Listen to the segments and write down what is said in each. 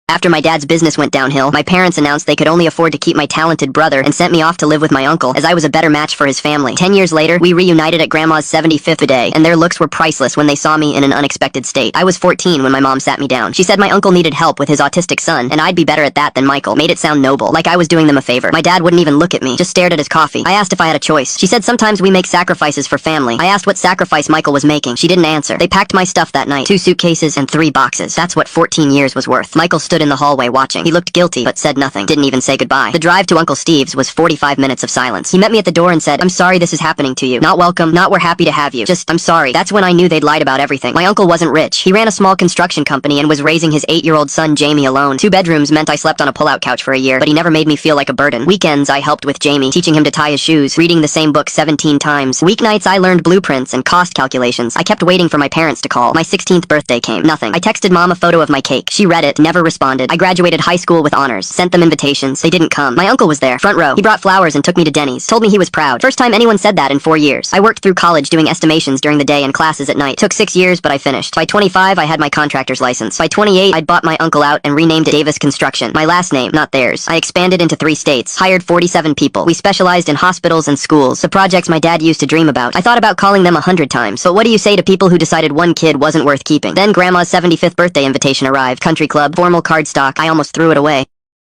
After my dad's business went downhill, my parents announced they could only afford to keep my talented brother and sent me off to live with my uncle, as I was a better match for his family. 10 years later, we reunited at Grandma's 75th birthday, and their looks were priceless when they saw me in an unexpected state. I was 14 when my mom sat me down. She said my uncle needed help with his autistic son, and I'd be better at that than Michael. Made it sound noble, like I was doing them a favor. My dad wouldn't even look at me, just stared at his coffee. I asked if I had a choice. She said sometimes we make sacrifices for family. I asked what sacrifice Michael was making. She didn't answer. They packed my stuff that night, 2 suitcases and 3 boxes. That's what 14 years was worth. Michael stood in the hallway watching. He looked guilty, but said nothing. Didn't even say goodbye. The drive to Uncle Steve's was 45 minutes of silence. He met me at the door and said, "I'm sorry this is happening to you. Not welcome, not we're happy to have you. Just, I'm sorry." That's when I knew they'd lied about everything. My uncle wasn't rich. He ran a small construction company and was raising his 8-year-old son Jamie alone. 2 bedrooms meant I slept on a pull-out couch for a year, but he never made me feel like a burden. Weekends I helped with Jamie, teaching him to tie his shoes, reading the same book 17 times. Weeknights I learned blueprints and cost calculations. I kept waiting for my parents to call. My 16th birthday came. Nothing. I texted Mom a photo of my cake. She read it, never responded. I graduated high school with honors. Sent them invitations. They didn't come. My uncle was there, front row. He brought flowers and took me to Denny's. Told me he was proud. First time anyone said that in 4 years. I worked through college doing estimations during the day and classes at night. Took 6 years, but I finished. By 25, I had my contractor's license. By 28, I'd bought my uncle out and renamed it Davis Construction. My last name, not theirs. I expanded into 3 states. Hired 47 people. We specialized in hospitals and schools. The projects my dad used to dream about. I thought about calling them 100 times. But what do you say to people who decided one kid wasn't worth keeping? Then Grandma's 75th birthday invitation arrived. Country club, formal cardstock. I almost threw it away.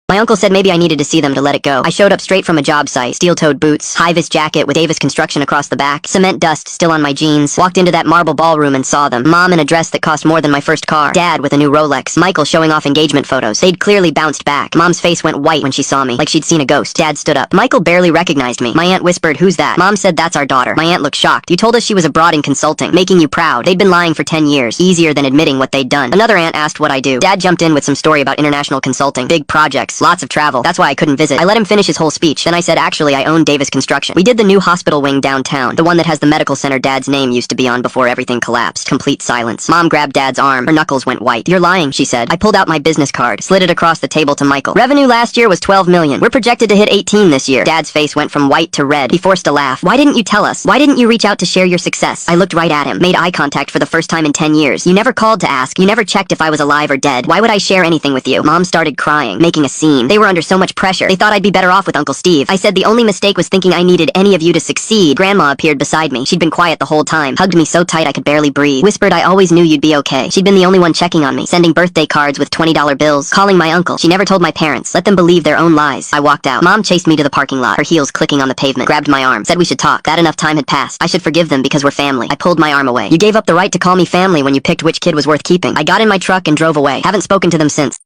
My uncle said maybe I needed to see them to let it go. I showed up straight from a job site. Steel-toed boots, high-vis jacket with Davis Construction across the back, cement dust still on my jeans. Walked into that marble ballroom and saw them. Mom in a dress that cost more than my first car. Dad with a new Rolex. Michael showing off engagement photos. They'd clearly bounced back. Mom's face went white when she saw me, like she'd seen a ghost. Dad stood up. Michael barely recognized me. My aunt whispered, "Who's that?" Mom said, "That's our daughter." My aunt looked shocked. "You told us she was abroad in consulting, making you proud." They'd been lying for 10 years. Easier than admitting what they'd done. Another aunt asked what I do. Dad jumped in with some story about international consulting. Big projects, lots of travel. That's why I couldn't visit. I let him finish his whole speech. Then I said, "Actually, I own Davis Construction. We did the new hospital wing downtown, the one that has the medical center Dad's name used to be on before everything collapsed." Complete silence. Mom grabbed Dad's arm. Her knuckles went white. "You're lying," she said. I pulled out my business card, slid it across the table to Michael. "Revenue last year was 12 million. We're projected to hit 18 this year." Dad's face went from white to red. He forced a laugh. "Why didn't you tell us? Why didn't you reach out to share your success?" I looked right at him, made eye contact for the first time in 10 years. "You never called to ask. You never checked if I was alive or dead. Why would I share anything with you?" Mom started crying, making a scene. They were under so much pressure. They thought I'd be better off with Uncle Steve. I said the only mistake was thinking I needed any of you to succeed. Grandma appeared beside me. She'd been quiet the whole time, hugged me so tight I could barely breathe. Whispered I always knew you'd be okay. She'd been the only one checking on me, sending birthday cards with $20 bills, calling my uncle. She never told my parents, let them believe their own lies. I walked out. Mom chased me to the parking lot, her heels clicking on the pavement, grabbed my arm, said we should talk, that enough time had passed. I should forgive them because we're family. I pulled my arm away. "You gave up the right to call me family when you picked which kid was worth keeping." I got in my truck and drove away. Haven't spoken to them since.